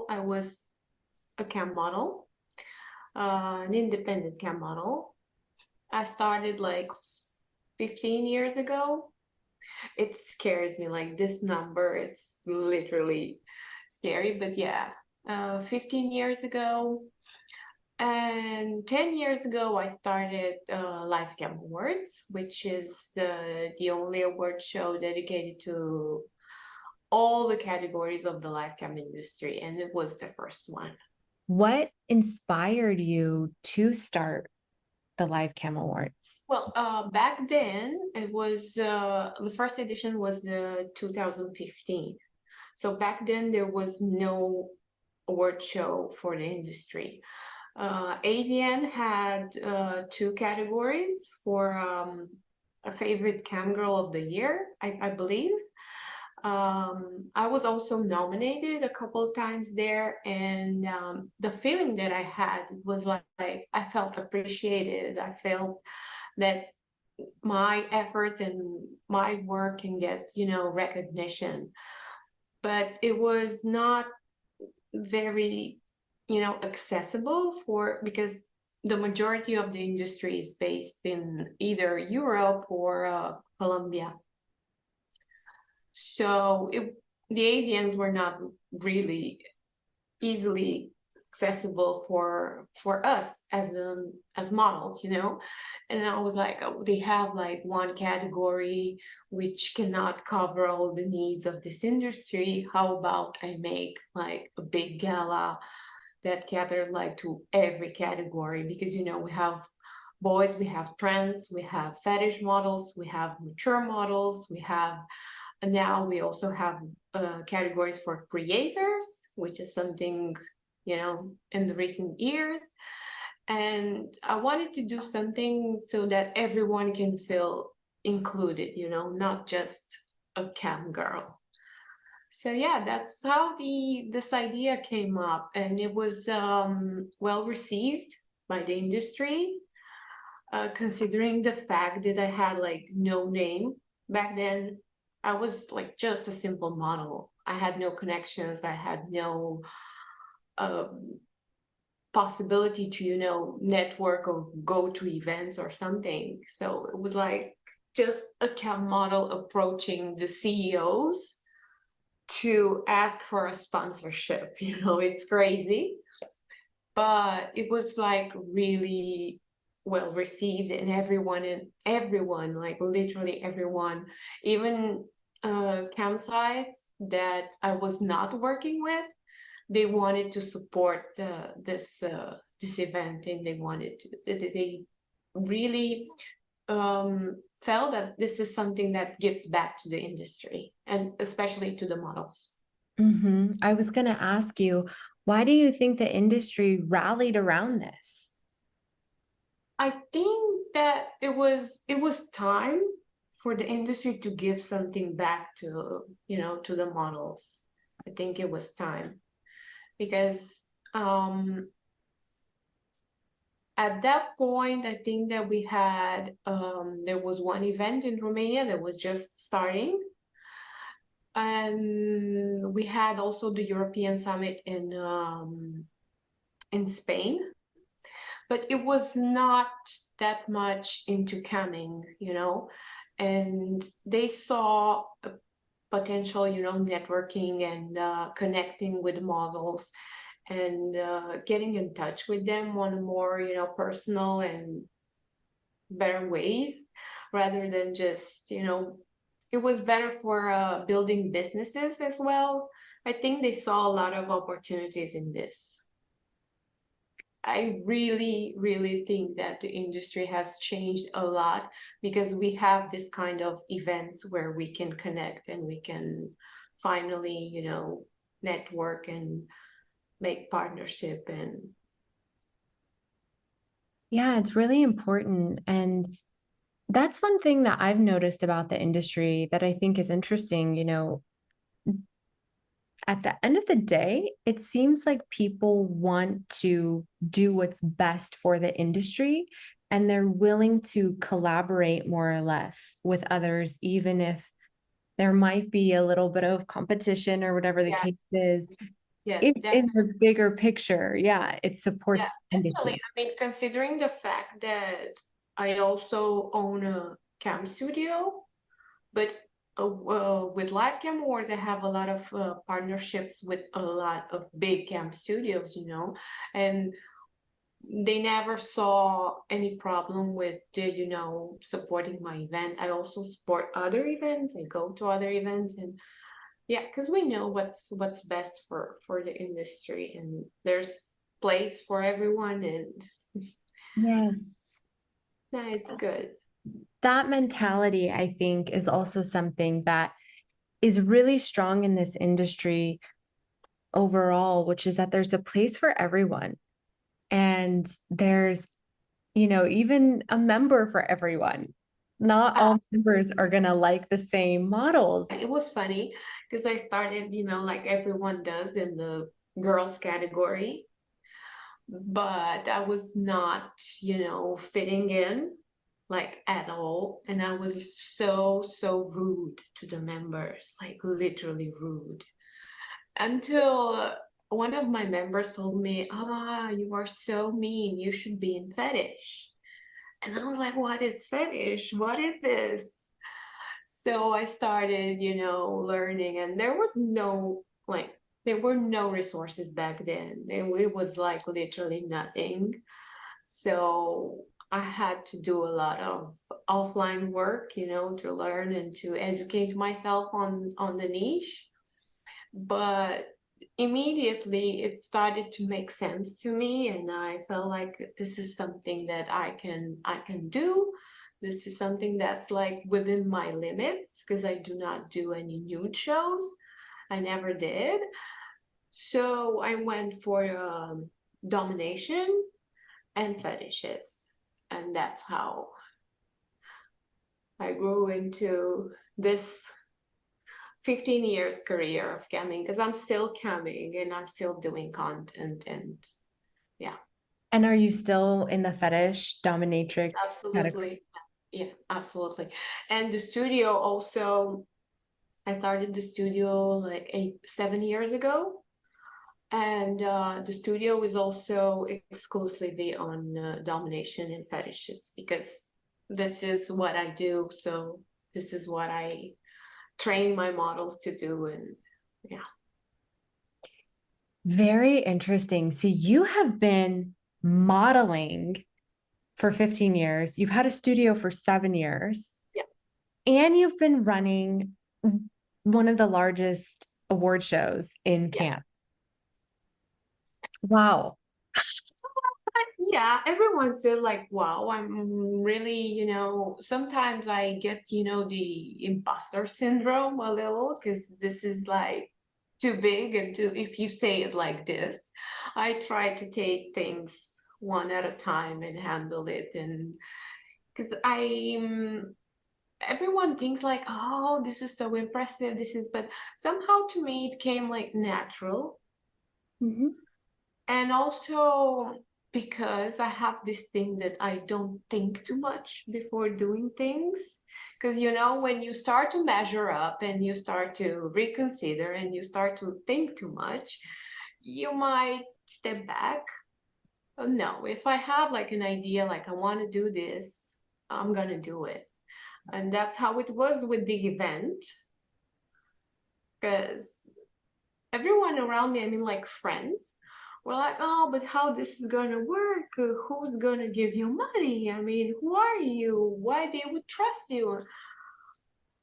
I was a cam model, an independent cam model. I started like 15 years ago. It scares me, like this number, it's literally scary, but yeah, 15 years ago. And 10 years ago, I started Lifecam Awards, which is the only award show dedicated to all the categories of the Lifecam industry, and it was the first one. What inspired you to start the Live Cam Awards? Well, back then, it was the first edition was 2015. So back then, there was no award show for the industry. AVN had two categories for a favorite cam girl of the year, I believe. I was also nominated a couple of times there, and the feeling that I had was like I felt appreciated. I felt that my efforts and my work can get, recognition. But it was not very, accessible because the majority of the industry is based in either Europe or Colombia. So the avians were not really easily accessible for us as models, and I was like, oh, they have like one category which cannot cover all the needs of this industry. How about I make like a big gala that caters like to every category? Because we have boys, we have trends, we have fetish models, we have mature models, and now we also have categories for creators, which is something, in the recent years. And I wanted to do something so that everyone can feel included, not just a cam girl. So yeah, that's how this idea came up, and it was well received by the industry, considering the fact that I had like no name back then. I was like just a simple model. I had no connections. I had no um, possibility to, network or go to events or something. So it was like just a cam model approaching the CEOs to ask for a sponsorship. It's crazy, but it was like really well received, and everyone, like literally everyone, even campsites that I was not working with, they wanted to support this event, and they really felt that this is something that gives back to the industry, and especially to the models. I was going to ask you, why do you think the industry rallied around this? I think that it was time for the industry to give something back to the models. I think it was time because at that point, I think that we had there was one event in Romania that was just starting, and we had also the European Summit in Spain, but it was not that much into camming, and they saw a potential, networking and connecting with models, and getting in touch with them on a more, personal and better ways, rather than just, it was better for building businesses as well. I think they saw a lot of opportunities in this. I really, really think that the industry has changed a lot because we have this kind of events where we can connect and we can finally, network and make partnership. And Yeah, it's really important. And that's one thing that I've noticed about the industry that I think is interesting. At the end of the day, it seems like people want to do what's best for the industry, and they're willing to collaborate more or less with others, even if there might be a little bit of competition or whatever the yes, case is. Yes, in definitely. the bigger picture, yeah, it Yeah, supports the definitely. industry. I mean, considering the fact that I also own a cam studio, but with Live Cam Awards, I have a lot of partnerships with a lot of big cam studios, and they never saw any problem with supporting my event. I also support other events. I go to other events, and yeah, because we know what's best for the industry, and there's place for everyone, and Yes. yeah, it's good. That mentality, I think, is also something that is really strong in this industry overall, which is that there's a place for everyone. And there's, even a member for everyone. Not Uh, all members are going to like the same models. it was funny because I started, like everyone does in the girls category, but I was not, fitting in like at all. And I was so rude to the members, like literally rude. Until one of my members told me, you are so mean. You should be in fetish. And I was like, what is fetish? What is this? So I started, learning, and there were no resources back then. It was like literally nothing. So I had to do a lot of offline work, to learn and to educate myself on the niche. But immediately it started to make sense to me, and I felt like this is something that I can do. This is something that's like within my limits because I do not do any nude shows. I never did. So I went for domination and fetishes, and that's how I grew into this 15 years career of camming, because I'm still camming and I'm still doing content, and yeah, And are you still in the fetish dominatrix category? absolutely. Yeah, absolutely. And the studio also, I started the studio like 7 years ago. And the studio is also exclusively on domination and fetishes because this is what I do. So this is what I train my models to do. And yeah. Very interesting. So you have been modeling for 15 years. You've had a studio for 7 years, Yeah. and you've been running one of the largest award shows in Yeah. camp. Wow. Yeah, everyone said like, wow, I'm really, sometimes I get, the imposter syndrome a little because this is like too big and too, if you say it like this, I try to take things one at a time and handle it. And because everyone thinks like, oh, this is so impressive. But somehow to me, it came like natural. Mhm. And also because I have this thing that I don't think too much before doing things. Because, when you start to measure up and you start to reconsider and you start to think too much, you might step back. No, if I have like an idea, like I want to do this, I'm going to do it. And that's how it was with the event. Because everyone around me, I mean, like friends, were like, oh, but how this is gonna work? Who's gonna give you money? I mean, who are you? Why they would trust you? And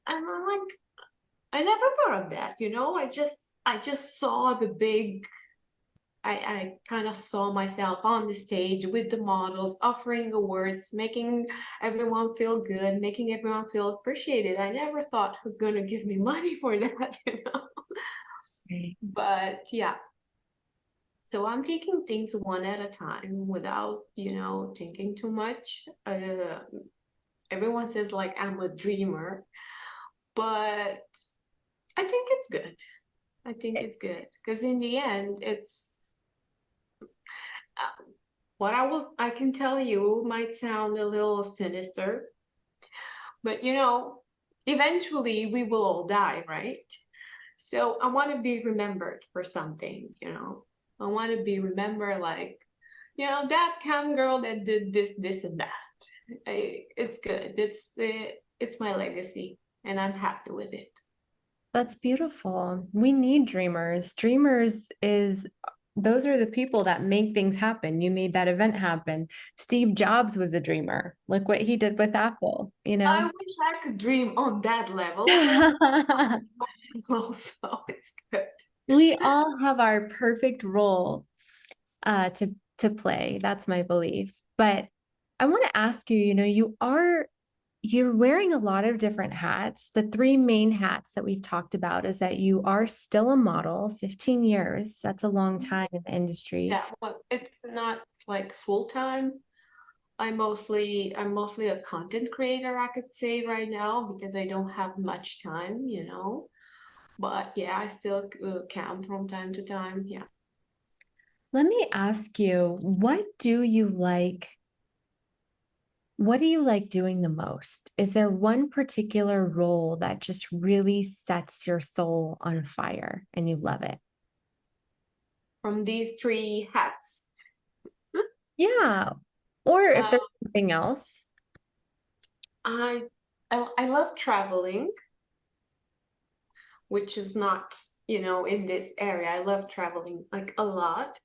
I'm like, I never thought of that, I just saw the big. I kind of saw myself on the stage with the models, offering awards, making everyone feel good, making everyone feel appreciated. I never thought who's going to give me money for that. Right. But yeah, so I'm taking things one at a time without, thinking too much. Everyone says like I'm a dreamer, but I think it's good. I think it's good because in the end, it's what I can tell you might sound a little sinister, but eventually we will all die, right? So I want to be remembered for something, you know. I want to be remembered like, you know, that cam girl that did this, this, and that. It's good. It's my legacy, and I'm happy with it. That's beautiful. We need dreamers. Dreamers is those are the people that make things happen. You made that event happen. Steve Jobs was a dreamer. Look what he did with Apple, you I know? wish I could dream on that level, but also it's good. We all have our perfect role to play. That's my belief. But I want to ask you, you know, you're wearing a lot of different hats. The three main hats that we've talked about is that you are still a model, 15 years. That's a long time in the industry. Yeah, well, it's not like full time. I'm mostly a content creator, I could say right now, because I don't have much time, you know. But yeah, I still camp from time to time. Yeah. Let me ask you, what do you like doing the most? Is there one particular role that just really sets your soul on fire and you love it? From these three hats. Yeah. Or if Uh, there's something else. I, I love traveling, which is not, you know, in this area. I love traveling like a lot.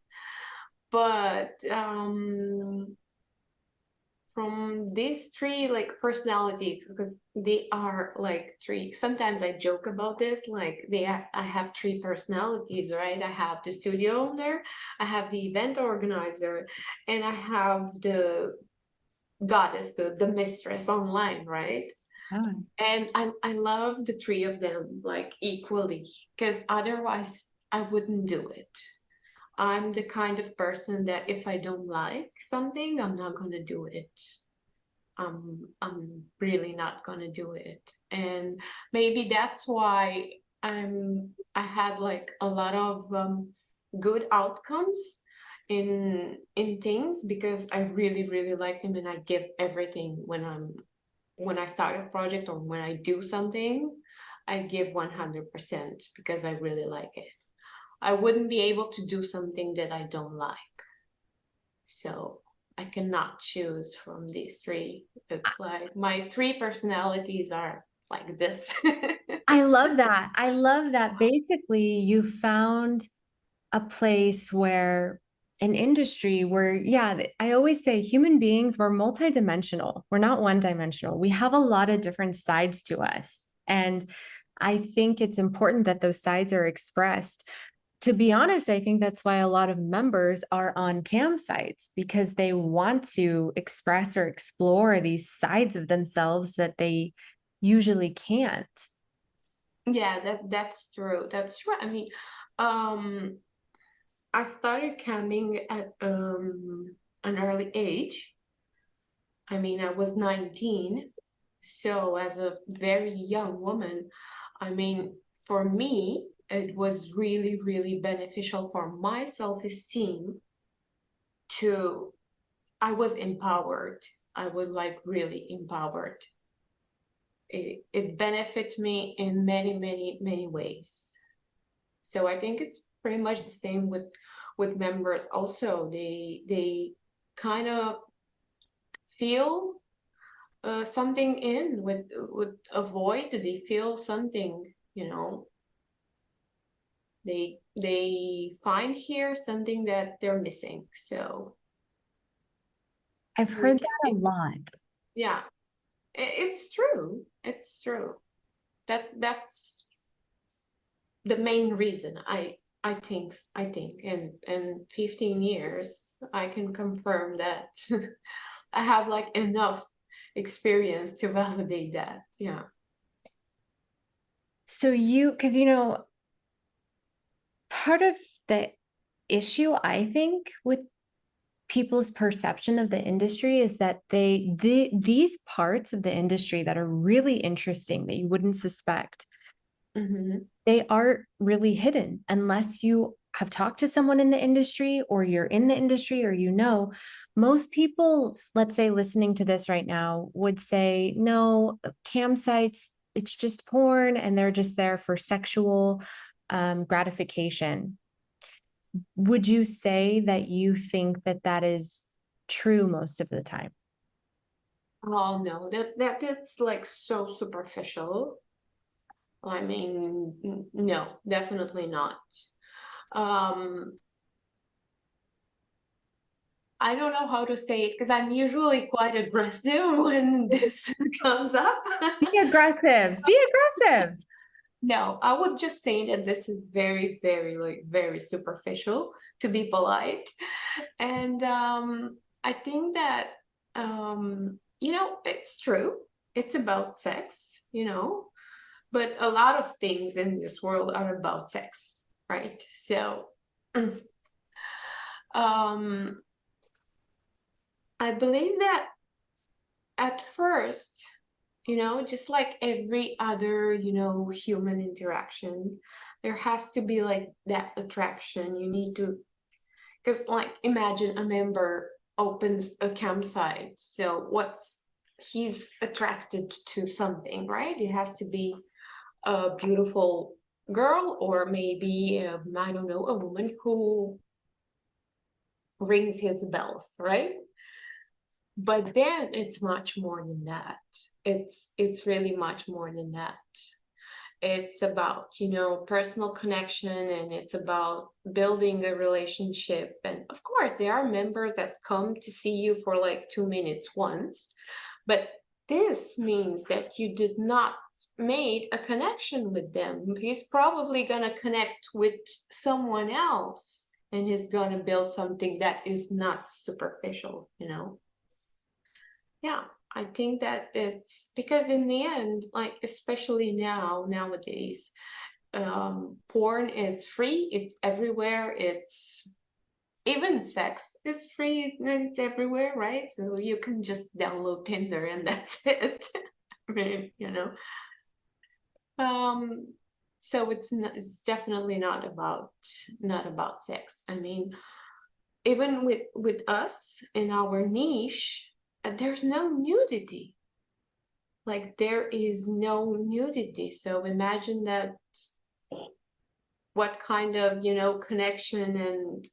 But from these three like personalities, because they are like three, sometimes I joke about this, like I have three personalities, right? I have the studio owner, I have the event organizer, and I have the goddess, the mistress online, right? Oh. And I love the three of them like equally, because otherwise I wouldn't do it. I'm the kind of person that if I don't like something, I'm not gonna do it. I'm really not gonna do it. And maybe that's why I had like a lot of good outcomes in things because I really, really like them and I give everything when I start a project or when I do something, I give 100% because I really like it. I wouldn't be able to do something that I don't like. So I cannot choose from these three. It's like my three personalities are like this. I love that. I love that basically you found a place where an industry where, yeah, I always say human beings, we're multidimensional. We're not one dimensional. We have a lot of different sides to us. And I think it's important that those sides are expressed. To be honest, I think that's why a lot of members are on campsites because they want to express or explore these sides of themselves that they usually can't. Yeah, that's true. That's true. I mean, um, I started camming at an early age. I mean, I was 19. So as a very young woman, I mean, for me, it was really, really beneficial for my self-esteem to, I was empowered. I was like really empowered. It benefits me in many, many, many ways. So I think it's pretty much the same with members also. They kind of feel something in with a void. They feel something, you know. They find here something that they're missing. So I've we heard can, that a lot. yeah, it's true. It's true. That's the main reason I think in 15 years I can confirm that I have like enough experience to validate that. Yeah. So because part of the issue, I think, with people's perception of the industry is that these parts of the industry that are really interesting that you wouldn't suspect, Hmm. they are really hidden unless you have talked to someone in the industry or you're in the industry or most people, let's say listening to this right now, would say no, campsites, it's just porn and they're just there for sexual gratification. Would you say that you think that that is true most of the time? Oh no, that's like so superficial. I mean, no, definitely not. Um, I don't know how to say it because I'm usually quite aggressive when this comes up. Be aggressive. Be aggressive. No, I would just say that this is very, very, like very superficial to be polite. And I think that it's true. It's about sex, but a lot of things in this world are about sex, right? So um I believe that at first, just like every other, human interaction, there has to be like that attraction. You need to, because like imagine a member opens a campsite. So he's attracted to something, right? It has to be a beautiful girl or maybe, I don't know, a woman who rings his bells, right? But then it's much more than that. It's really much more than that. It's about, personal connection, and it's about building a relationship. And of course, there are members that come to see you for like 2 minutes once, but this means that you did not made a connection with them. He's probably gonna connect with someone else, and he's gonna build something that is not superficial. Yeah, I think that it's because in the end, like especially nowadays, porn is free, it's everywhere, it's even sex is free and it's everywhere, right? So you can just download Tinder and that's it. I mean. Um, so it's definitely not about sex. I mean, even with us in our niche, there's no nudity. Like there is no nudity. So imagine that what kind of, connection and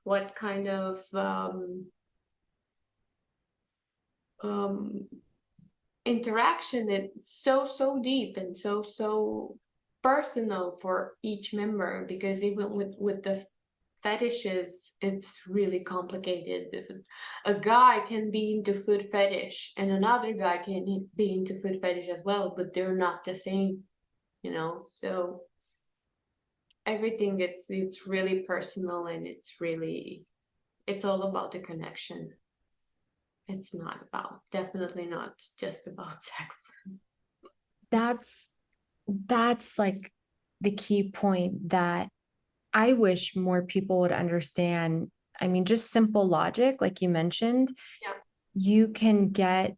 what kind of um interaction. It's so deep and so personal for each member, because even with the fetishes, it's really complicated. If a guy can be into food fetish and another guy can be into food fetish as well, but they're not the same. So everything, it's really personal, and it's all about the connection. It's not about, definitely not just about sex. That's like the key point that I wish more people would understand. I mean, just simple logic, like you mentioned, Yeah, you can get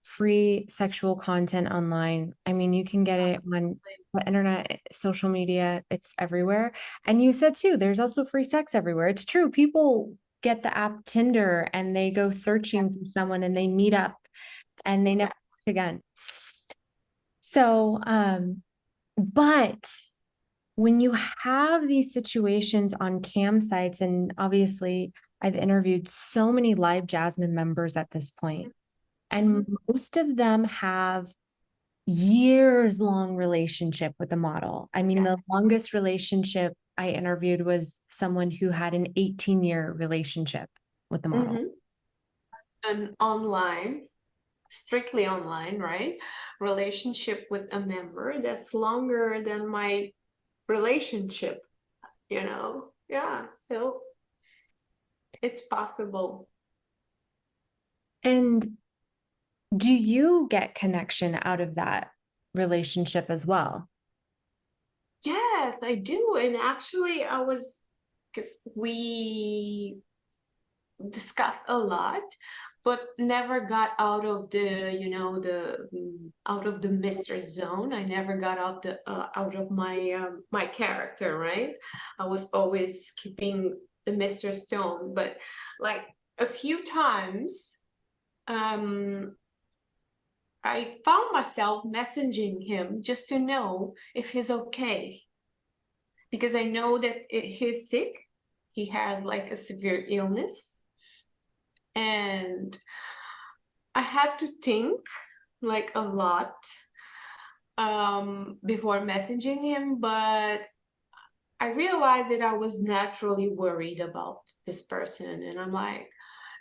free sexual content online. I mean, you can get it on absolutely. the internet, social media, it's everywhere. And you said too, there's also free sex everywhere. It's true. People get the app Tinder and they go Yeah, searching for someone and they meet up and they never exactly. meet again. So, but when you have these situations on campsites, and obviously I've interviewed so many live Jasmin members at this point, Mm-hmm. and most of them have years long relationship with the model. I mean, the Yes. longest relationship I interviewed was someone who had an 18-year relationship with the model. Mm-hmm. An online, strictly online, right? Relationship with a member that's longer than my relationship. Yeah, so it's possible. And do you get connection out of that relationship as well? Yes, I do. And actually, because we discussed a lot, but never got out of the mistress zone. I never got out of my character, right? I was always keeping the mistress tone, but like a few times, um, I found myself messaging him just to know if he's okay, because I know that he's sick. He has like a severe illness, and I had to think like a lot before messaging him, but I realized that I was naturally worried about this person, and I'm like,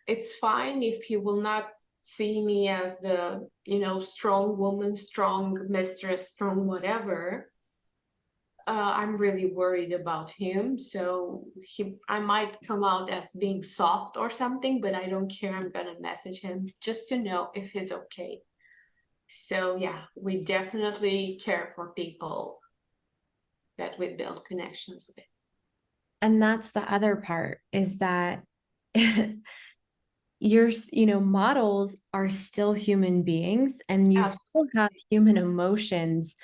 it's fine if he will not see me as the, strong woman, strong mistress, strong whatever. I'm really worried about him. So I might come out as being soft or something, but I don't care. I'm gonna message him just to know if he's okay. So yeah, we definitely care for people that we build connections with. And that's the other part is that models are still human beings and you still have Absolutely. human emotions,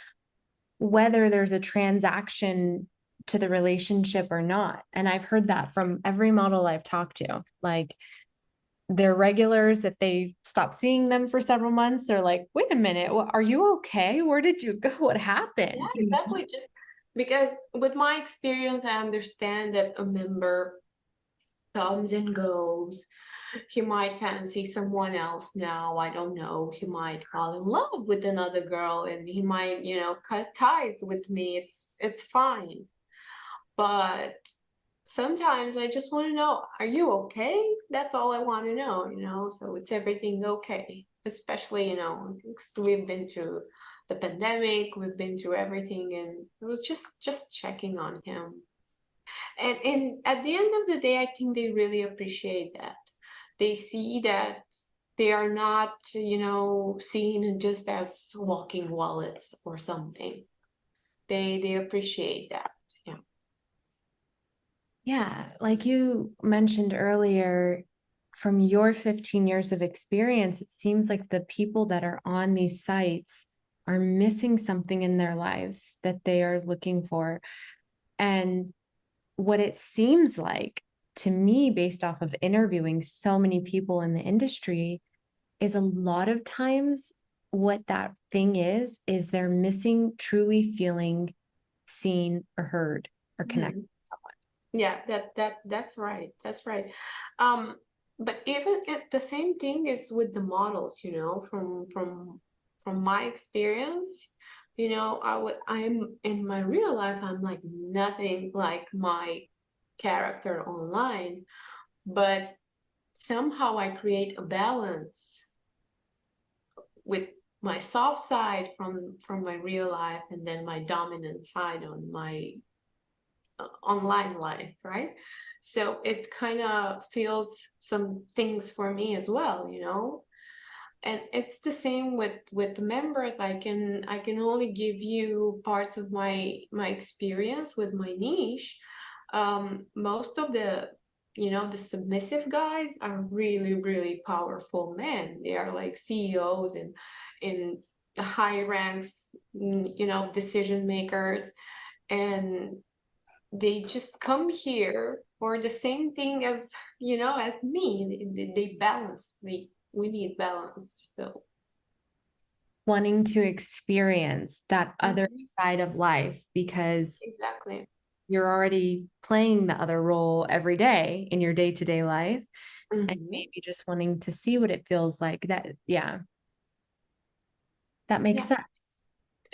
whether there's a transaction to the relationship or not. And I've heard that from every model I've talked to. Like, they're regulars. If they stop seeing them for several months, they're like, wait a minute, are you okay? Where did you go? What Yeah, happened? exactly. Just because with my experience, I understand that a member comes and goes. He might fancy someone else now. I don't know. He might fall in love with another girl and he might, cut ties with me. It's fine. But sometimes I just want to know, are you okay? That's all I want to know. So it's everything okay? Especially, 'cause we've been through the pandemic, we've been through everything, and it was just checking on him. And at the end of the day, I think they really appreciate that. They see that they are not, seen just as walking wallets or something. They appreciate that. Yeah. Yeah, like you mentioned earlier, from your 15 years of experience, it seems like the people that are on these sites are missing something in their lives that they are looking for. And what it seems like to me, based off of interviewing so many people in the industry, is a lot of times what that thing is they're missing truly feeling seen or heard or connected Mhm. with someone. Yeah, that's right. That's right. Um, but even the same thing is with the models, from my experience, I'm in my real life, I'm like nothing like my character online, but somehow I create a balance with my soft side from my real life and then my dominant side on my online life, right? So it kind of feels some things for me as well. And it's the same with the members. I can only give you parts of my experience with my niche. Most of the submissive guys are really, really powerful men. They are like CEOs and in the high ranks, decision makers, and they just come here for the same thing as me. They balance. We need balance. So Wanting to experience that other mhm, side of life because exactly. you're already playing the other role every day in your day-to-day life and Hmm. maybe just wanting to see what it feels like. That, yeah, that makes Yeah, sense.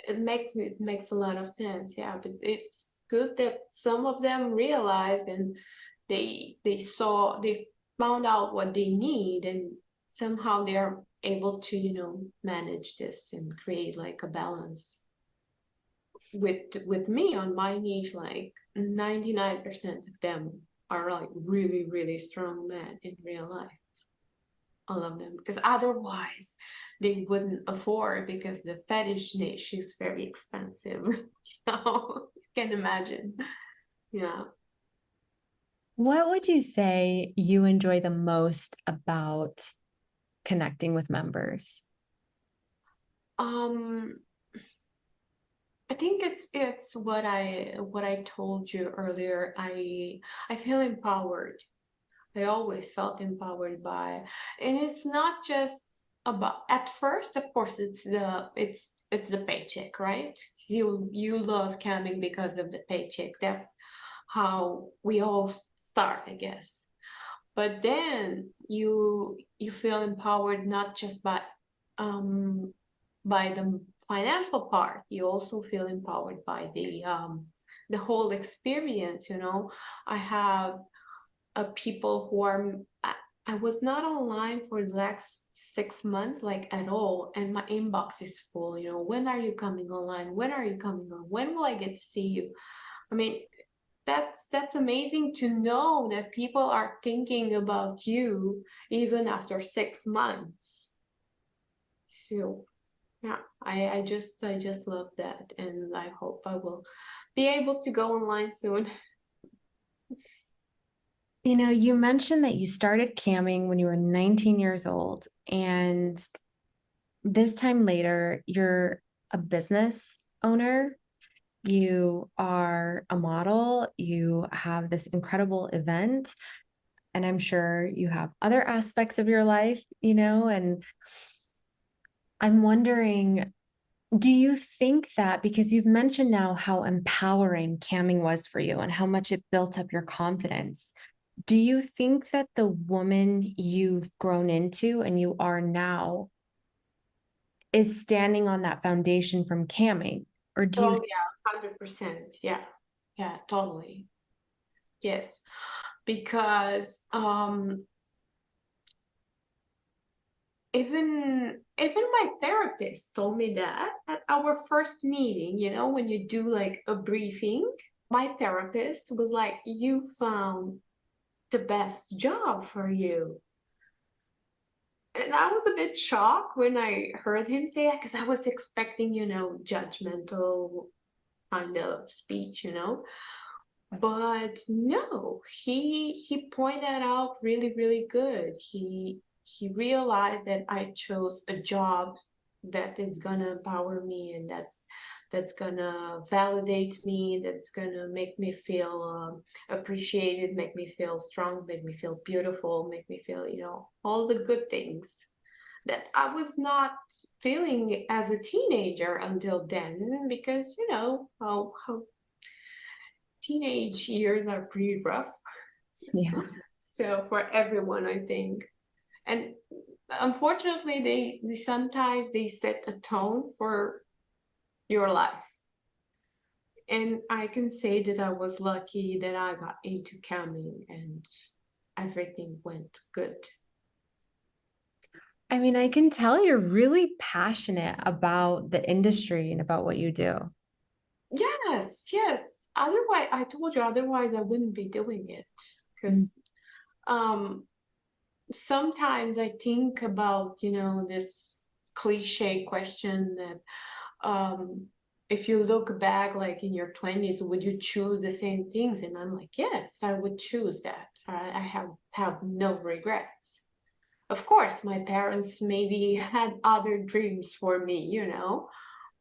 it makes a lot of sense. Yeah, but it's good that some of them realized and they found out what they need, and somehow they are able to manage this and create like a balance. With me on my niche, like 99% of them are like really, really strong men in real life. All of them, because otherwise they wouldn't afford, because the fetish niche is very expensive. So you can imagine. Yeah. What would you say you enjoy the most about connecting with members? Um, I think it's what I told you earlier. I feel empowered. I always felt empowered by, and it's not just about, at first, of course, it's the paycheck, right? You love camming because of the paycheck. That's how we all start, I guess. But then you feel empowered not just um by the financial part. You also feel empowered by the whole experience, you know. I have people who are I was not online for the last 6 months, like at all, and my inbox is full. You know, when are you coming online? When are you coming on? When will I get to see you? I mean, that's amazing to know that people are thinking about you even after 6 months. So yeah, I just love that, and I hope I will be able to go online soon. You know, you mentioned that you started camming when you were 19 years old, and this time later, you're a business owner, you are a model, you have this incredible event, and I'm sure you have other aspects of your life, you know, and I'm wondering, do you think that because you've mentioned now how empowering camming was for you and how much it built up your confidence, do you think that the woman you've grown into and you are now is standing on that foundation from camming? Or do you, Oh yeah, 100%. Yeah, yeah, totally. Yes, because even my therapist told me that at our first meeting, you know, when you do like a briefing, my therapist was like, "You found the best job for you." And I was a bit shocked when I heard him say that because I was expecting, you know, judgmental kind of speech, you know. But no, he pointed out really, really good. He realized that I chose a job that is gonna empower me, and that's gonna validate me, that's gonna make me feel appreciated, make me feel strong, make me feel beautiful, make me feel, you know, all the good things that I was not feeling as a teenager until then, because you know how teenage years are pretty rough. yes. So for everyone, I think. And unfortunately, they sometimes they set a tone for your life. And I can say that I was lucky that I got into camming and everything went good. I mean, I can tell you're really passionate about the industry and about what you do. Yes, yes. Otherwise, I told you, otherwise I wouldn't be doing it. Mm. Because um sometimes I think about, you know, this cliche question that if you look back like in your 20s, would you choose the same things? And I'm like, yes, I would choose that. I have no regrets. Of course, my parents maybe had other dreams for me, you know,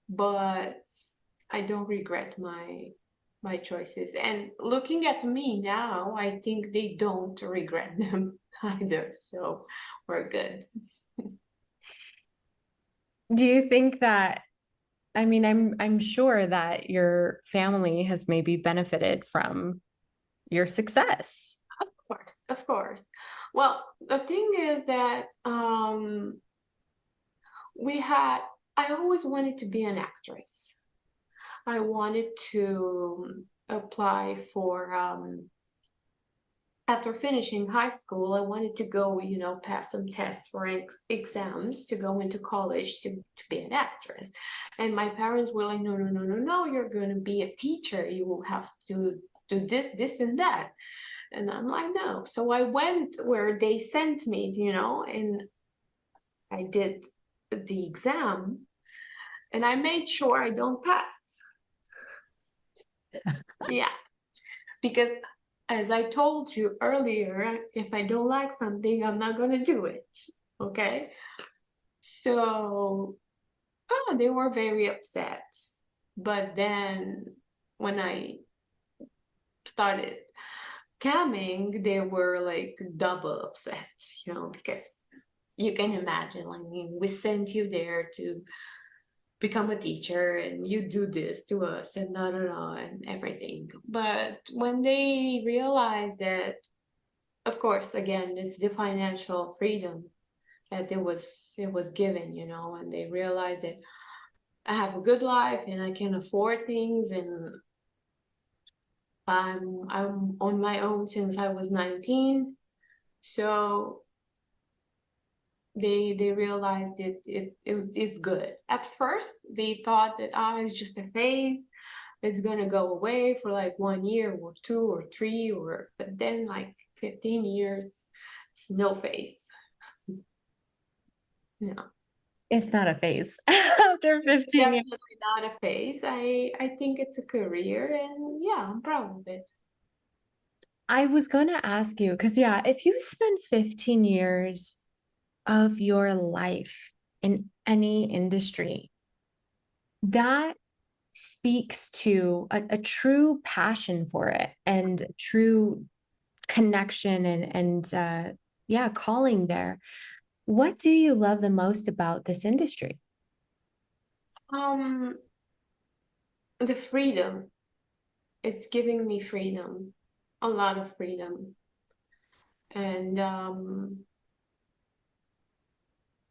but I don't regret my choices. And looking at me now, I think they don't regret them either. So we're good. Do you think that, I mean, I'm sure that your family has maybe benefited from your success. Of course, of course. Well, the thing is that we had, I always wanted to be an actress. I wanted to apply for after finishing high school, I wanted to go, you know, pass some tests for exams to go into college to be an actress. And my parents were like, no, no, no, no, no, you're going to be a teacher. You will have to do this, this, and that. And I'm like, no. So I went where they sent me, you know, and I did the exam and I made sure I don't pass. Yeah. Because as I told you earlier, if I don't like something, I'm not going to do it. Okay. So they were very upset. But then when I started camming, they were like double upset, you know, because you can imagine, I mean, we sent you there to become a teacher and you do this to us and da da da and everything. But when they realized that, of course, again, it's the financial freedom that it was given, and they realized that I have a good life and I can afford things, and I'm on my own since I was 19. So they realized it's good. At first, they thought that it's just a phase. It's gonna go away for like 1 year or 2 or 3, but then like 15 years, it's no phase. No, It's not a phase after 15 years. definitely not a phase. I think it's a career, and yeah, I'm proud of it. I was going to ask you, because yeah, if you spend 15 years of your life in any industry, that speaks to a true passion for it and true connection and yeah, calling there. What do you love the most about this industry? Um, the freedom. It's giving me freedom, a lot of freedom, and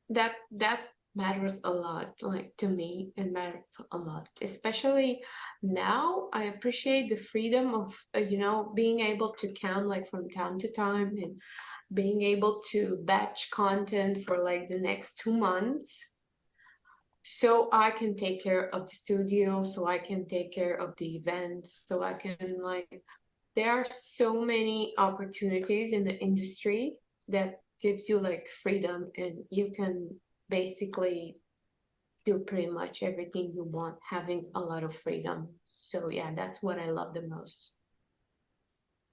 that matters a lot, like to me it matters a lot, especially now. I appreciate the freedom of being able to count like from time to time, and being able to batch content for like the next 2 months, so I can take care of the studio, so I can take care of the events, so I can like, there are so many opportunities in the industry that gives you like freedom, and you can basically do pretty much everything you want, having a lot of freedom. So yeah, that's what I love the most.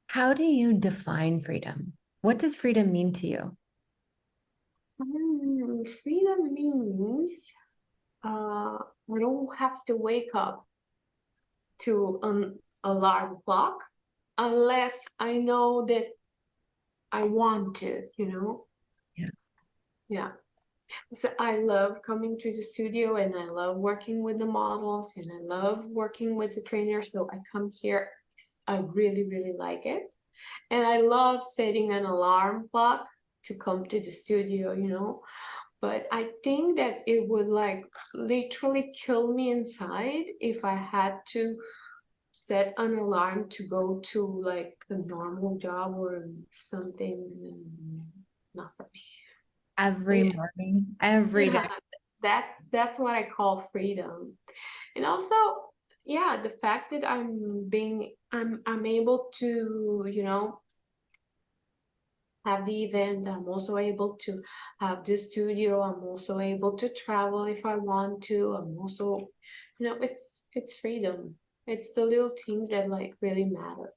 How do you define freedom? What does freedom mean to you? Freedom means I don't have to wake up to an alarm clock unless I know that I want to. Yeah. Yeah. So I love coming to the studio, and I love working with the models, and I love working with the trainers. So I come here. I really, really like it. And I love setting an alarm clock to come to the studio. But I think that it would like literally kill me inside if I had to set an alarm to go to like a normal job or something. Not for me. So Every yeah. morning, every Yeah, day. that's what I call freedom. And also, yeah, the fact that I'm able to, have the event. I'm also able to have the studio. I'm also able to travel if I want to. I'm also, it's freedom. It's the little things that like really matter.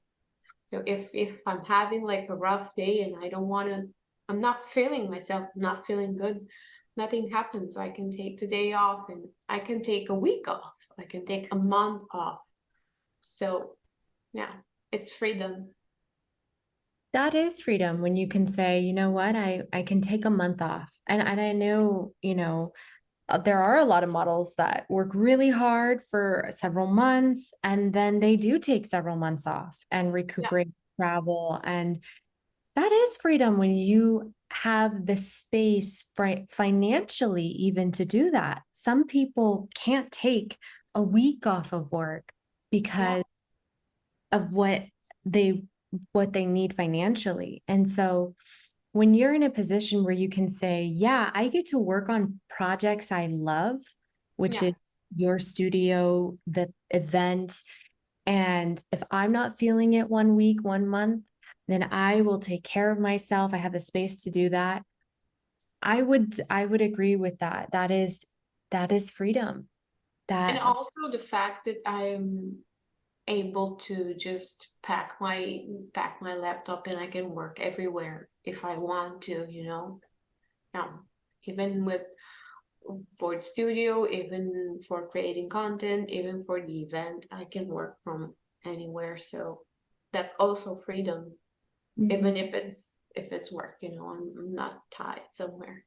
So if I'm having like a rough day and I don't want to, I'm not feeling myself, I'm not feeling good, nothing happens. I can take the day off, and I can take a week off. I can take a month off. So yeah, it's freedom. That is freedom when you can say, you know what, I can take a month off. And I know, there are a lot of models that work really hard for several months and then they do take several months off and Yeah. recuperate, travel. And that is freedom when you have the space financially even to do that. Some people can't take a week off of work Yeah. because of they what they need financially. And so when you're in a position where you can say, yeah, I get to work on projects I love, which Yeah. is your studio, the event, and if I'm not feeling it 1 week, 1 month, then I will take care of myself. I have the space to do that. I would agree with that. That is freedom. And That also the fact that I'm able to just pack my laptop, and I can work everywhere if I want to. Um, even with for the studio, even for creating content, even for the event, I can work from anywhere. So that's also freedom, Mhm. even if it's work, I'm not tied somewhere.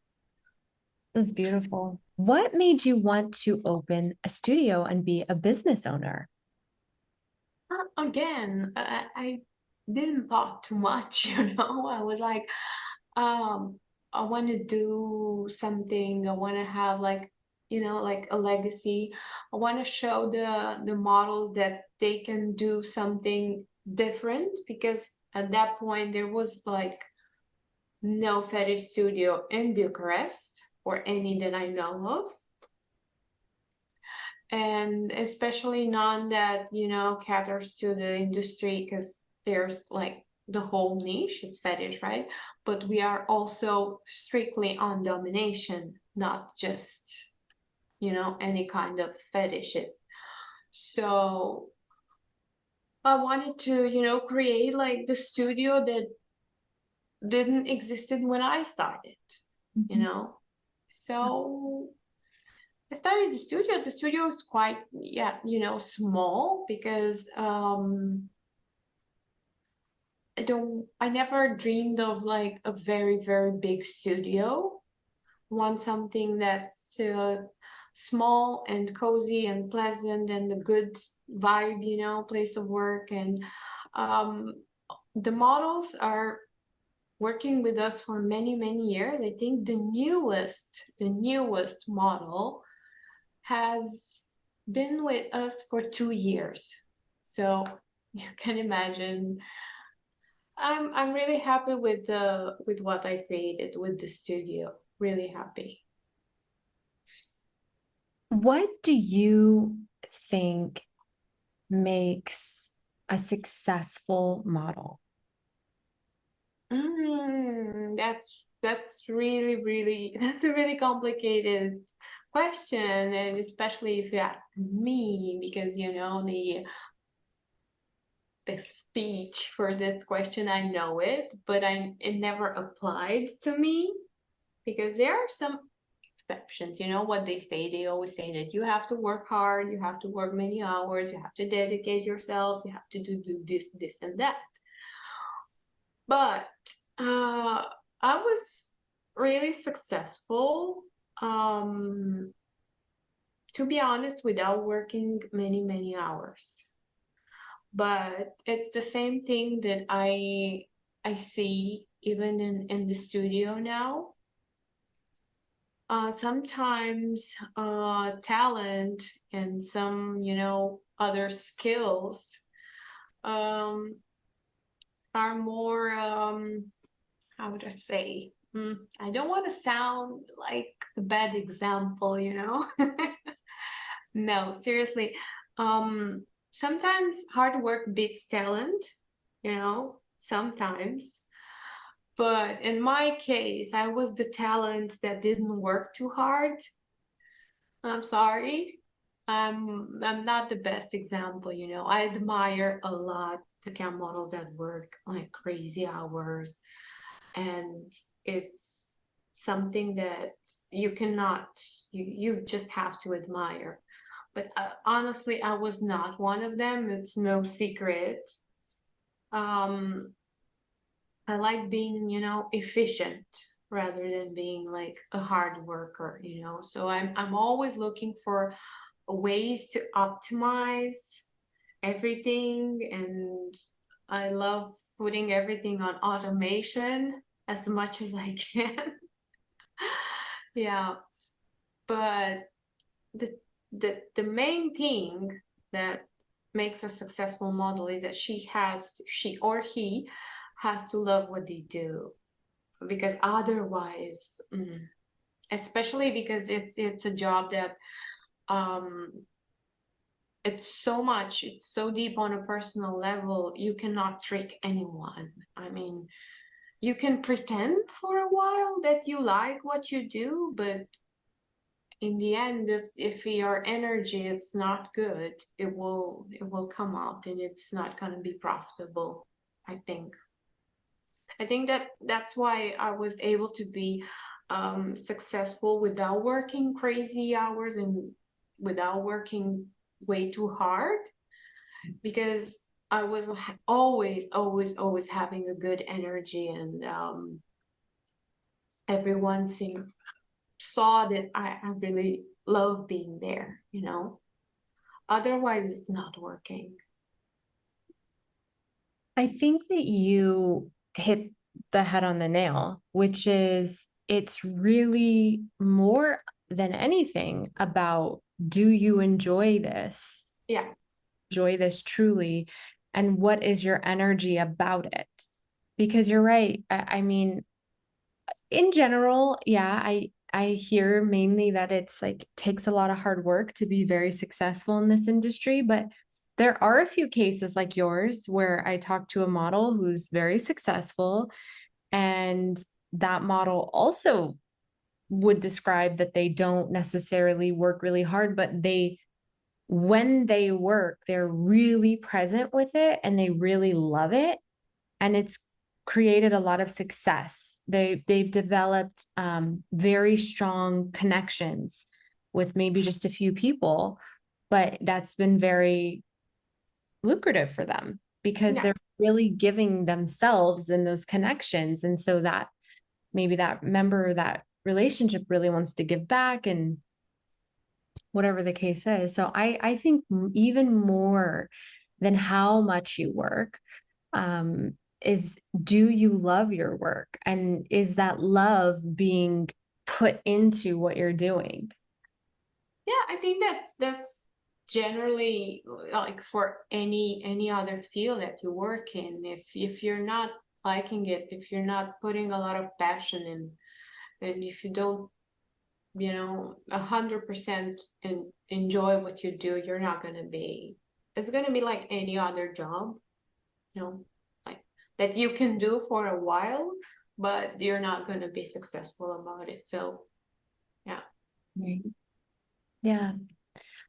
That's beautiful. What made you want to open a studio and be a business owner? Again, I didn't thought too much, you know. I was like, um, I want to do something. I want to have like, you know, like a legacy. I want to show the models that they can do something different, because at that point there was like no fetish studio in Bucharest or any that I know of. And especially none that, you know, caters to the industry, because there's like the whole niche is fetish, right? But we are also strictly on domination, not just, you know, any kind of fetish. So I wanted to, you know, create like the studio that didn't existed when I started, you Mhm. know. So I started the studio. The studio is quite, yeah, you know, small, because I never dreamed of like a very, very big studio. Want something that's small and cozy and pleasant and a good vibe, you know, place of work. And um, the models are working with us for many, many years. I think the newest model has been with us for 2 years. So you can imagine, I'm really happy with the with what I created with the studio. Really happy. What do you think makes a successful model? That's really, really that's a really complicated question, and especially if you ask me, because you know the speech for this question, I know it, but it never applied to me, because there are some exceptions. You know what they say? They always say that you have to work hard, you have to work many hours, you have to dedicate yourself, you have to do this, this, and that. But uh, I was really successful, um, to be honest, without working many, many hours. But it's the same thing that I see even in the studio now. Sometimes talent and some, you know, other skills um, are more, how would I say? I don't want to sound like a bad example, you know? No, seriously. Sometimes hard work beats talent, you know, sometimes. But in my case, I was the talent that didn't work too hard. I'm sorry. I'm not the best example, you know. I admire a lot the cam models that work like crazy hours, and it's something that you cannot, you just have to admire. But honestly, I was not one of them. It's no secret. Um, I like being, you know, efficient rather than being like a hard worker, you know. So I'm always looking for ways to optimize everything, and I love putting everything on automation as much as I can. Yeah, but the the main thing that makes a successful model is that she or he has to love what they do, because otherwise, especially because it's a job that um it's so deep on a personal level, you cannot trick anyone. I mean, you can pretend for a while that you like what you do, but in the end, if your energy is not good, it will come out, and it's not going to be profitable. I think that's why I was able to be successful without working crazy hours and without working way too hard, because I was always, always, always having a good energy, and everyone seemed saw that I really love being there, you know. Otherwise, it's not working. I think that you hit the head on the nail, which is it's really more than anything about, do you Yeah, enjoy this truly, and what is your energy about it? Because you're right. I mean, in general, yeah, I hear mainly that it's like takes a lot of hard work to be very successful in this industry, but there are a few cases like yours where I talked to a model who's very successful, and that model also would describe that they don't necessarily work really hard, but when they work, they're really present with it and they really love it, and it's created a lot of success. They've developed very strong connections with maybe just a few people, but that's been very lucrative for them because yeah, they're really giving themselves in those connections. And so that maybe that member, that relationship really wants to give back, and whatever the case is. So I think even more than how much you work, is, do you love your work? And is that love being put into what you're doing? yeah. I think that's generally like for any other field that you work in. If you're not liking it, if you're not putting a lot of passion in, and if you don't, 100% enjoy what you do, you're not gonna be. It's gonna be like any other job, you know, like that you can do for a while, but you're not gonna be successful about it. So yeah, Right. Yeah,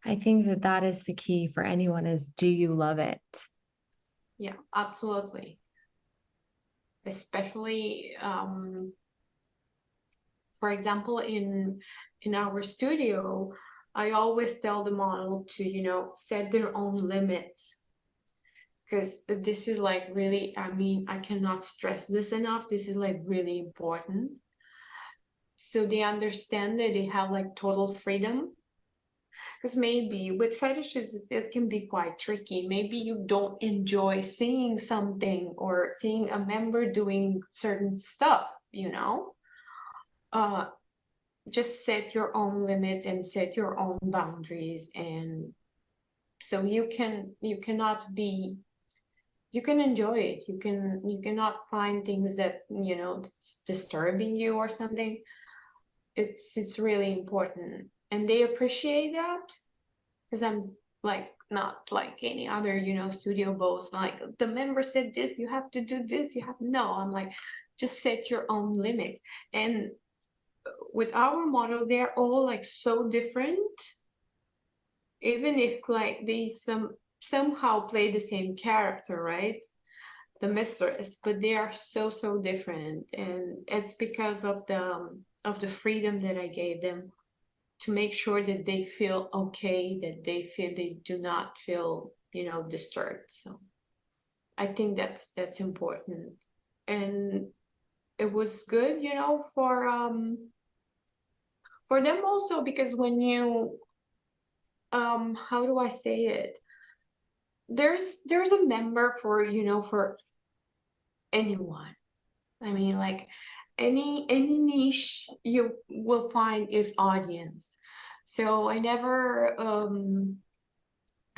I think that that is the key for anyone is, do you love it? yeah, absolutely. Especially, for example, in our studio, I always tell the model to, set their own limits, because this is like really, I mean, I cannot stress this enough. This is like really important. So they understand that they have like total freedom. Because maybe with fetishes, it can be quite tricky. Maybe you don't enjoy seeing something or seeing a member doing certain stuff, you know? Uh, just set your own limits and set your own boundaries. And so you cannot be, you can enjoy it. You cannot find things that, disturbing you or something. It's really important. And they appreciate that, because I'm like not like any other, studio boss. Like the member said this, you have to do this, you have no. I'm like, just set your own limits. And with our model, they're all like so different, even if like they somehow play the same character, right? The mistress, but they are so different, and it's because of the freedom that I gave them to make sure that they feel okay, that they do not feel, disturbed. So I think that's important. And it was good, for them also, because when you how do I say it? There's a member for, for anyone. I mean, like any niche you will find is audience. So I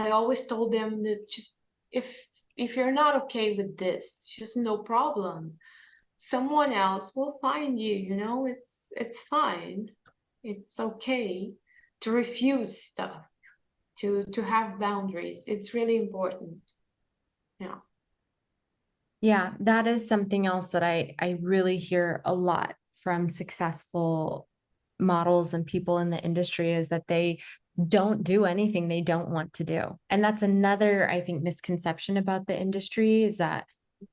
always told them that just if you're not okay with this, just no problem. Someone else will find you, it's fine. It's okay to refuse stuff, to have boundaries. It's really important. Yeah. Yeah, that is something else that I really hear a lot from successful models and people in the industry, is that they don't do anything they don't want to do. And that's another, I think, misconception about the industry, is that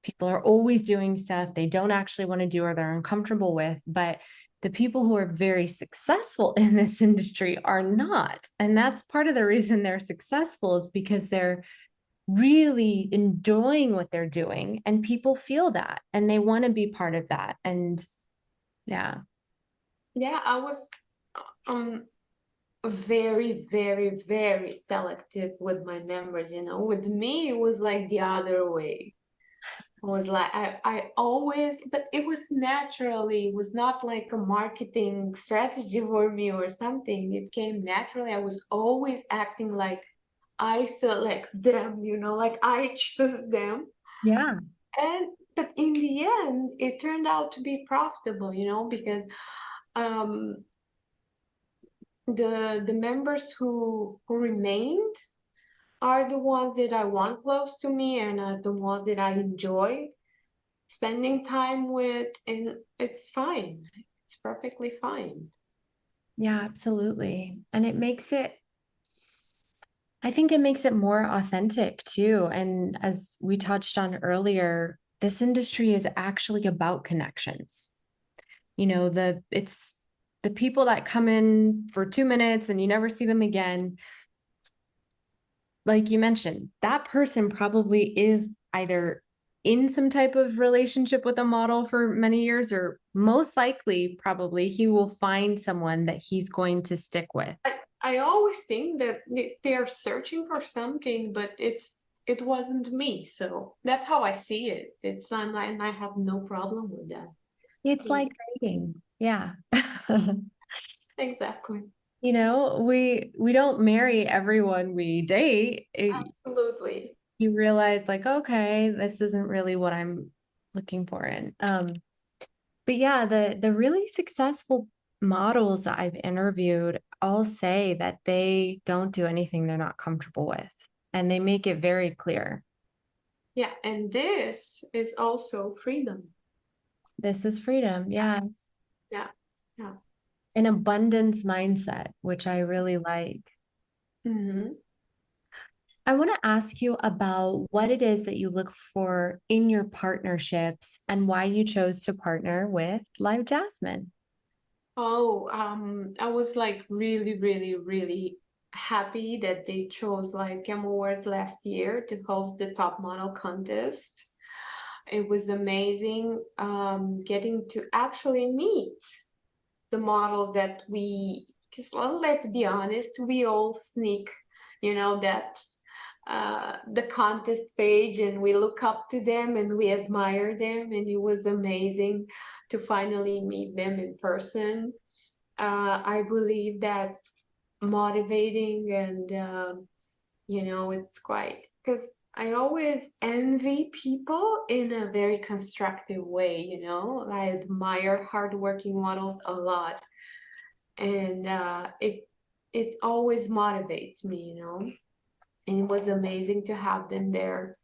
people are always doing stuff they don't actually want to do or they're uncomfortable with. But the people who are very successful in this industry are not. And that's part of the reason they're successful, is because they're really enjoying what they're doing, and people feel that and they want to be part of that. And yeah. Yeah, I'm very, very, very selective with my members, you know. With me, it was like the other way. I was like, I always, but it was naturally, it was not like a marketing strategy for me or something. It came naturally. I was always acting like I select them, you know, like I choose them. Yeah. And but in the end, it turned out to be profitable, you know, because um the members who remained are the ones that I want close to me and are the ones that I enjoy spending time with, and it's fine. It's perfectly fine. Yeah, absolutely. And I think it makes it more authentic too. And as we touched on earlier, this industry is actually about connections. It's the people that come in for 2 minutes and you never see them again. Like you mentioned, that person probably is either in some type of relationship with a model for many years, or most likely, probably, he will find someone that he's going to stick with. I always think that they are searching for something, but it wasn't me. So that's how I see it. It's and I have no problem with that. It's Yeah, like dating. Yeah. exactly. We don't marry everyone we date. Absolutely. You realize like, okay, this isn't really what I'm looking for in. But yeah, the really successful models that I've interviewed all say that they don't do anything they're not comfortable with, and they make it very clear. Yeah, and this is also freedom. This is freedom. Yeah. Yeah, yeah. An abundance mindset, which I really like. Hmm. I want to ask you about what it is that you look for in your partnerships and why you chose to partner with Live Jasmine. Oh, I was like really, really, really happy that they chose like Chem Awards last year to host the top model contest. It was amazing getting to actually meet the models that because let's be honest, we all sneak, you know, that the contest page and we look up to them and we admire them, and it was amazing to finally meet them in person. I believe that's motivating and you know, it's quite because I always envy people in a very constructive way, you know. I admire hardworking models a lot, and it always motivates me, you know. And it was amazing to have them there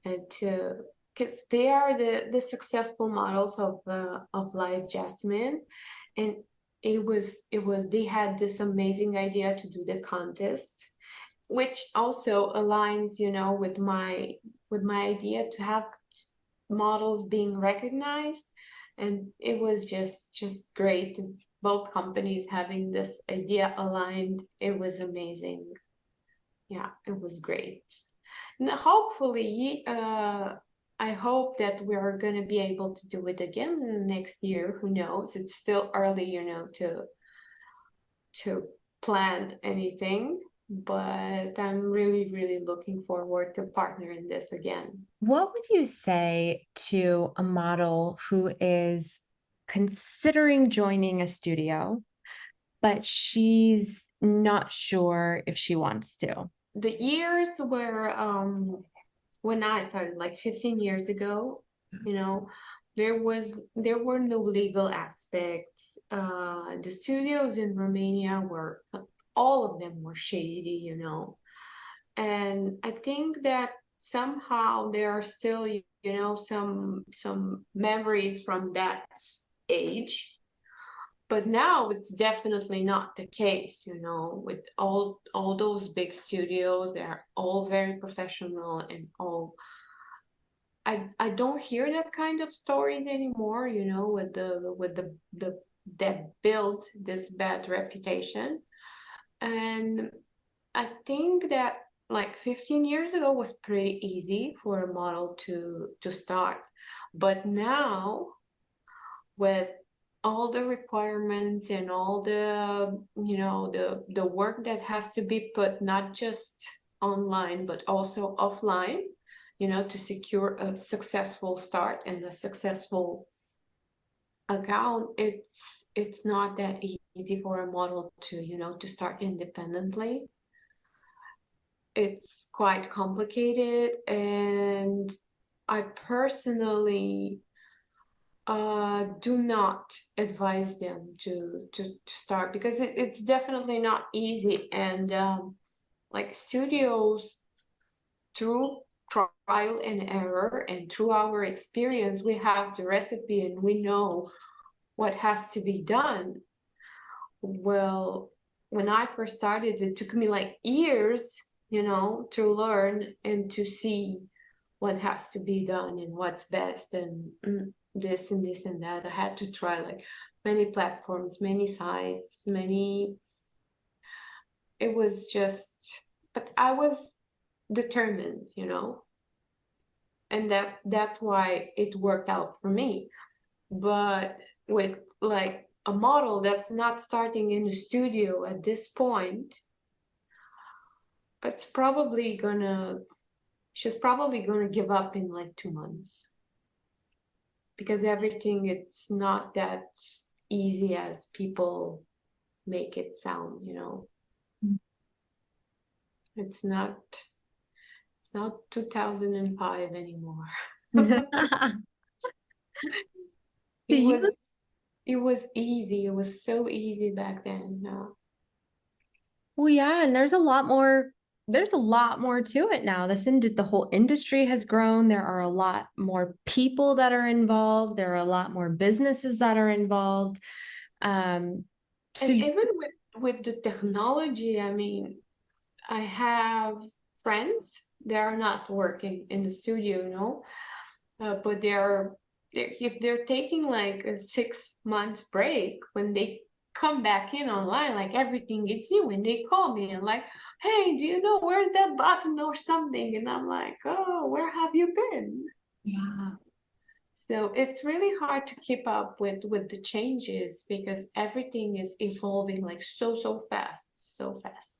and to because they are the successful models of Live Jasmine, and it was they had this amazing idea to do the contest, which also aligns, you know, with my idea to have models being recognized, and it was just great. Both companies having this idea aligned, it was amazing. Yeah, it was great. And hopefully, I hope that we're going to be able to do it again next year. Who knows? It's still early, you know, to plan anything, but I'm really, really looking forward to partner in this again. What would you say to a model who is considering joining a studio, but she's not sure if she wants to? The years where when I started like 15 years ago, you know, there were no legal aspects. The studios in Romania were all of them were shady, you know. And I think that somehow there are still, you know, some memories from that age, but now it's definitely not the case, you know, with all those big studios. They're all very professional and all. I don't hear that kind of stories anymore, you know, with the that built this bad reputation. And I think that like 15 years ago was pretty easy for a model to start. But now with all the requirements and all the, you know, the work that has to be put not just online but also offline, you know, to secure a successful start and a successful account. It's not that easy for a model to, you know, to start independently. It's quite complicated, and I personally do not advise them to start, because it's definitely not easy. And like studios, through trial and error and through our experience, we have the recipe and we know what has to be done. Well, when I first started, it took me like years, you know, to learn and to see what has to be done and what's best, and this and this and that. I had to try like many platforms, many sites, many. It was just, but I was determined, you know, and that's why it worked out for me. But with like a model that's not starting in a studio at this point, it's probably gonna, she's probably gonna give up in like 2 months, because everything, it's not that easy as people make it sound, you know. It's not 2005 anymore. Do it was you it was easy. It was so easy back then. No. Well, yeah, and there's a lot more to it now. The whole industry has grown. There are a lot more people that are involved. There are a lot more businesses that are involved. Um, so And even with the technology, I mean, I have friends that are not working in the studio, you know, but if they're taking like a 6 month break, when they come back in online, like everything is new, and they call me and like, hey, do you know where's that button or something? And I'm like, oh, where have you been? yeah. So it's really hard to keep up with the changes, because everything is evolving like so fast, so fast.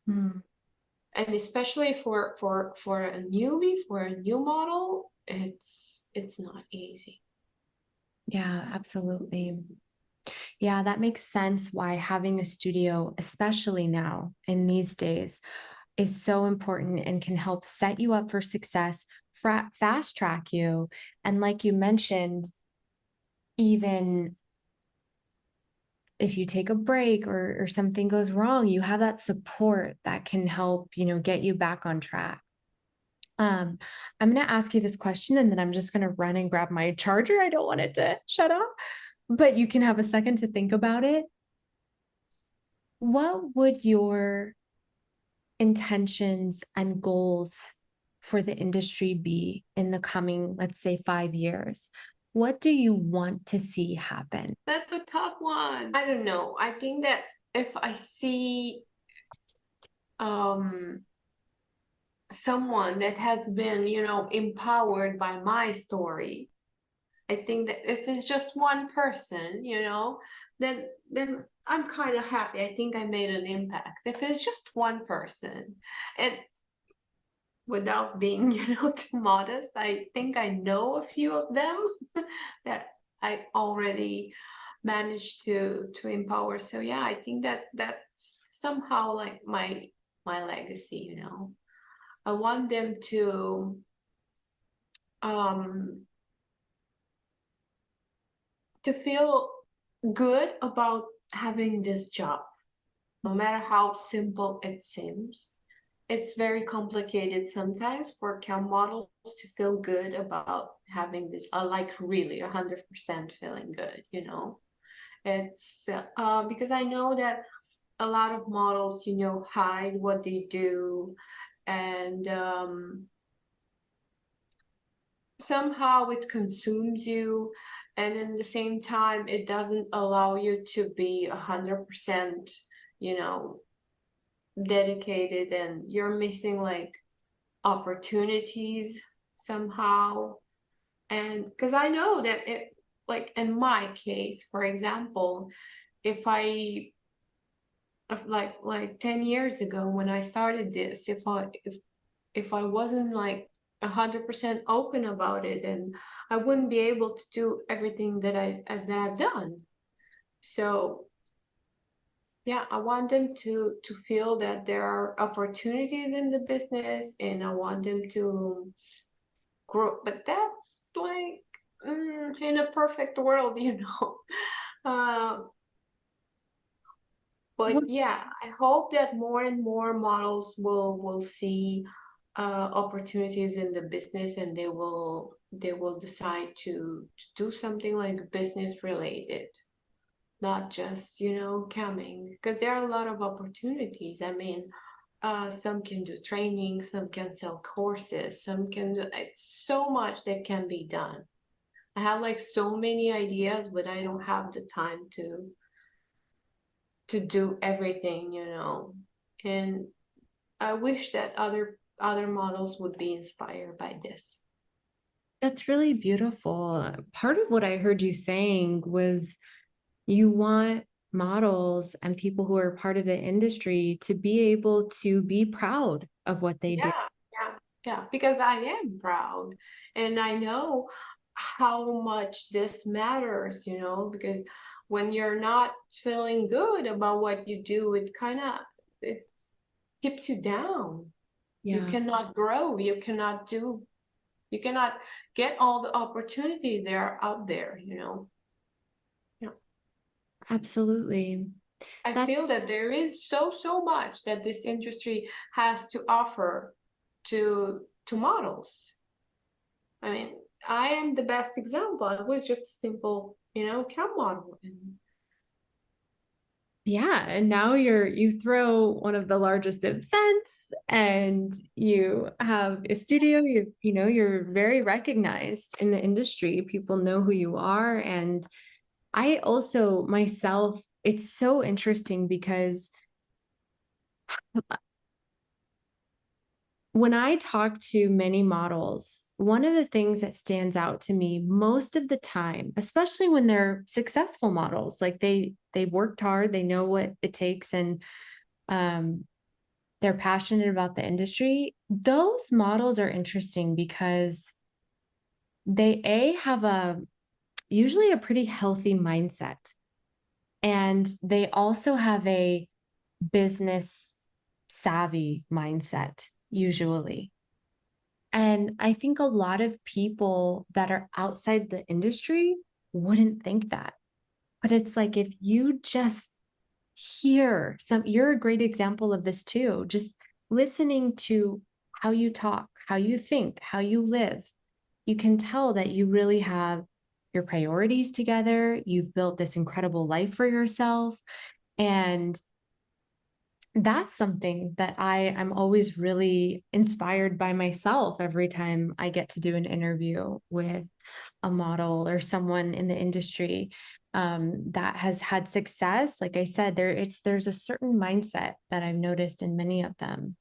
Hmm. And especially for a newbie, for a new model, it's not easy. Yeah, absolutely. Yeah, that makes sense why having a studio, especially now in these days, is so important and can help set you up for success, fast track you. And like you mentioned, even if you take a break or something goes wrong, you have that support that can help, get you back on track. Um, I'm going to ask you this question and then I'm just going to run and grab my charger. I don't want it to shut off, but you can have a second to think about it. What would your intentions and goals for the industry be in the coming, let's say, 5 years? What do you want to see happen? That's a tough one. I don't know. I think that if I see um someone that has been, you know, empowered by my story, I think that if it's just one person, you know, then I'm kind of happy. I think I made an impact. If it's just one person, and without being, you know, too modest, I think I know a few of them that I already managed to empower. So yeah, I think that that's somehow like my legacy, you know. I want them um to feel good about having this job, no matter how simple it seems. It's very complicated sometimes for cam models to feel good about having this, like really 100% feeling good, you know. It's because I know that a lot of models, you know, hide what they do, and somehow it consumes you, and in the same time it doesn't allow you to be 100%, you know, dedicated, and you're missing like opportunities somehow. And because I know that it, like in my case, for example, if I of like 10 years ago when I started this, if I wasn't like 100% open about it, and I wouldn't be able to do everything that I've done. So yeah, I want them to feel that there are opportunities in the business, and I want them to grow. But that's like in a perfect world, you know. But Well, yeah, I hope that more and more models will see opportunities in the business, and they will decide to do something like business related, not just, camming, because there are a lot of opportunities. I mean, some can do training, some can sell courses, some can do, it's so much that can be done. I have like so many ideas, but I don't have the time to do everything, And I wish that other models would be inspired by this. that's really beautiful. Part of what I heard you saying was you want models and people who are part of the industry to be able to be proud of what they do. Yeah, yeah, yeah, because I am proud, and I know how much this matters, because when you're not feeling good about what you do, it keeps you down. You Yeah, cannot grow, you cannot get all the opportunities that are out there. Yeah. absolutely. I That feel that there is so much that this industry has to offer to models. I mean, I am the best example. I was just a simple, cam model. And yeah, and now you throw one of the largest events and you have a studio, you're very recognized in the industry. People know who you are. And I also myself, it's so interesting because when I talk to many models, one of the things that stands out to me most of the time, especially when they're successful models, like they worked hard, they know what it takes, and um, they're passionate about the industry. Those models are interesting because they have a usually a pretty healthy mindset, and they also have a business savvy mindset usually. And I think a lot of people that are outside the industry wouldn't think that. But it's like if you just hear you're a great example of this too, just listening to how you talk, how you think, how you live, you can tell that you really have your priorities together. You've built this incredible life for yourself. And that's something that I'm always really inspired by myself every time I get to do an interview with a model or someone in the industry that has had success. Like I said, there's a certain mindset that I've noticed in many of them,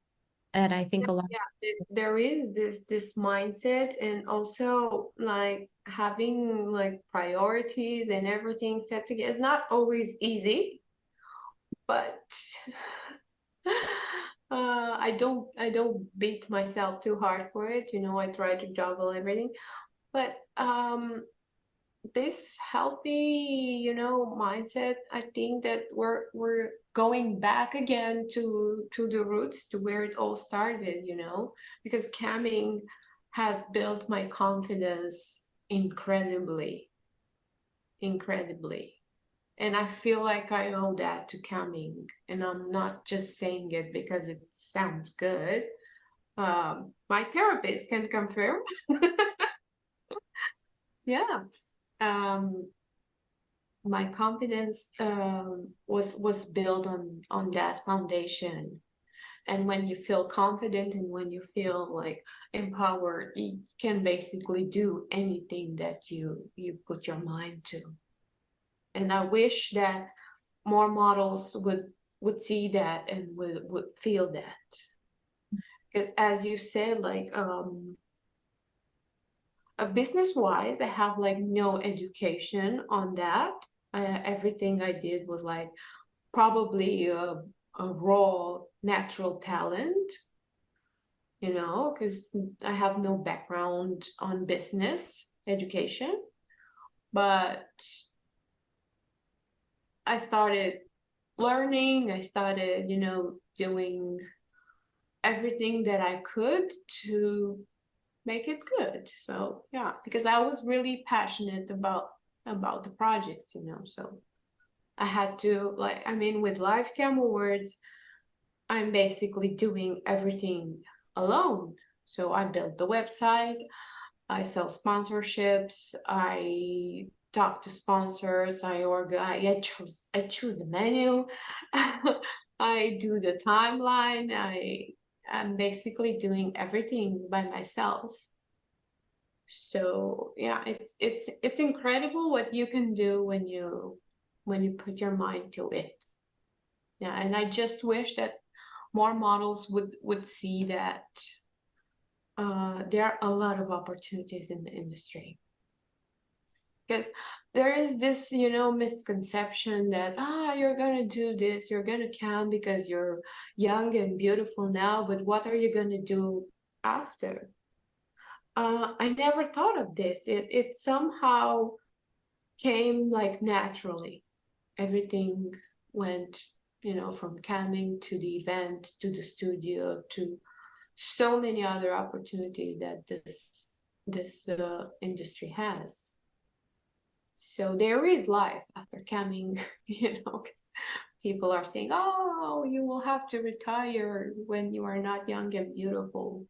and I think a lot. yeah, there is this mindset, and also like having like priorities and everything set together. It's not always easy, but I don't beat myself too hard for it. I try to juggle everything. But this healthy, mindset, I think that we're going back again to the roots, to where it all started, because camming has built my confidence incredibly, incredibly. And I feel like I owe that to camming. And I'm not just saying it because it sounds good. My therapist can confirm. Yeah. Um, my confidence was built on that foundation. And when you feel confident and when you feel like empowered, you can basically do anything that you put your mind to. And I wish that more models would see that and would feel that. Because as you said, like Business-wise, I have like no education on that. Everything I did was like probably a raw natural talent, because I have no background on business education. But I started learning, I started, doing everything that I could to make it good. So yeah, because I was really passionate about the projects, so I had to, like, I mean, with Live Cam Awards, I'm basically doing everything alone. So I built the website, I sell sponsorships, I talk to sponsors, I choose the menu, I do the timeline, I'm basically doing everything by myself. So yeah, it's incredible what you can do when you put your mind to it. Yeah, and I just wish that more models would see that there are a lot of opportunities in the industry. Because there is this, misconception that you're gonna do this, you're gonna cam because you're young and beautiful now, but what are you gonna do after? I never thought of this. It somehow came like naturally. Everything went, from camming to the event to the studio to so many other opportunities that this industry has. So there is life after camming, 'cause people are saying, "Oh, you will have to retire when you are not young and beautiful."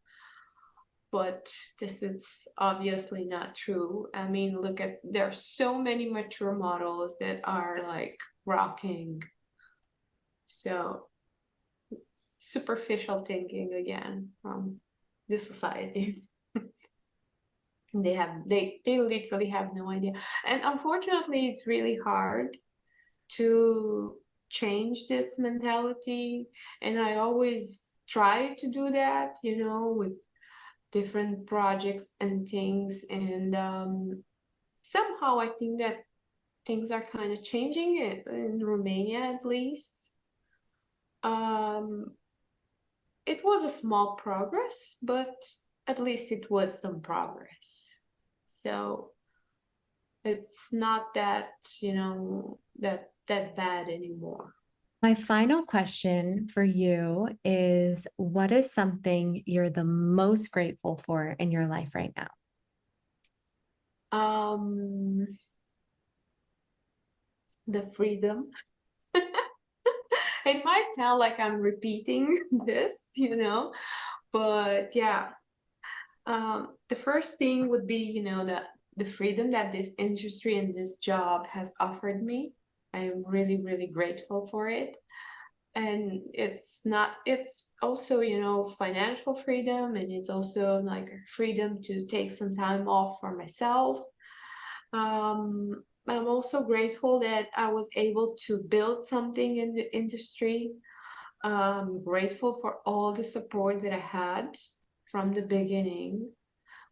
But this is obviously not true. I mean, look at, there are so many mature models that are like rocking. So superficial thinking again from the society. They literally have no idea. And unfortunately, it's really hard to change this mentality. And I always try to do that, with different projects and things. And somehow I think that things are kind of changing in Romania, at least. Um, it was a small progress, but at least it was some progress. So it's not that, that bad anymore. My final question for you is what is something you're the most grateful for in your life right now? Um, the freedom. It might sound like I'm repeating this, but yeah. The first thing would be, that the freedom that this industry and this job has offered me. I am really, really grateful for it. And it's also, financial freedom, and it's also like freedom to take some time off for myself. I'm also grateful that I was able to build something in the industry. I'm grateful for all the support that I had from the beginning,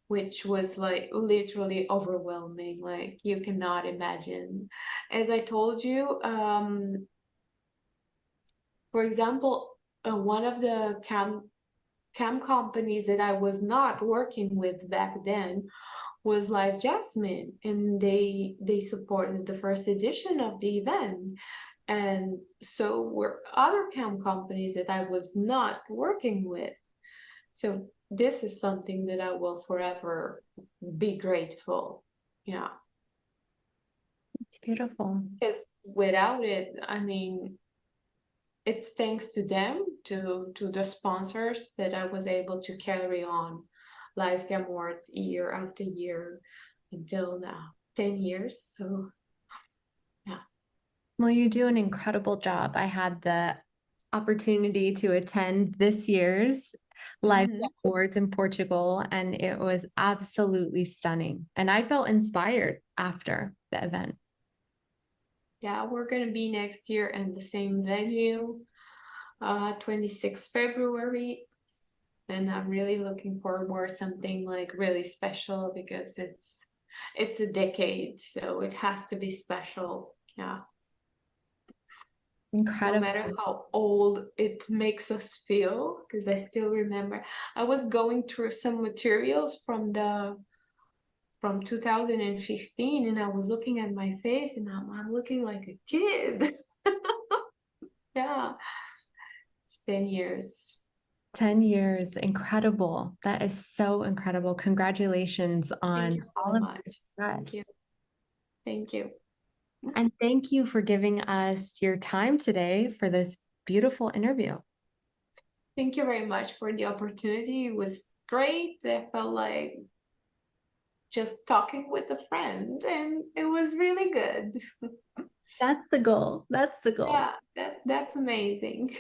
which was like literally overwhelming. Like you cannot imagine. As I told you, for example, one of the cam companies that I was not working with back then was like Jasmin, and they supported the first edition of the event. And so were other cam companies that I was not working with. So this is something that I will forever be grateful. Yeah. It's beautiful. Because without it, I mean, it's thanks to them, to the sponsors, that I was able to carry on Lifecam Awards year after year until now, 10 years. So yeah. Well, you do an incredible job. I had the opportunity to attend this year's Live Mhm. Awards in Portugal, and it was absolutely stunning. And I felt inspired after the event. Yeah, we're gonna be next year in the same venue, 26th February. And I'm really looking for something like really special because it's a decade, so it has to be special. Yeah. No matter Incredible. how old it makes us feel, because I still remember I was going through some materials from 2015 and I was looking at my face and I'm looking like a kid. Yeah, it's 10 years. 10 years. Incredible. That is so incredible. Congratulations Thank on you so all of much. your Thank you. success. Thank you. And thank you for giving us your time today for this beautiful interview. Thank you very much for the opportunity. It was great. I felt like just talking with a friend and it was really good. That's the goal. That's the goal. Yeah, that's amazing.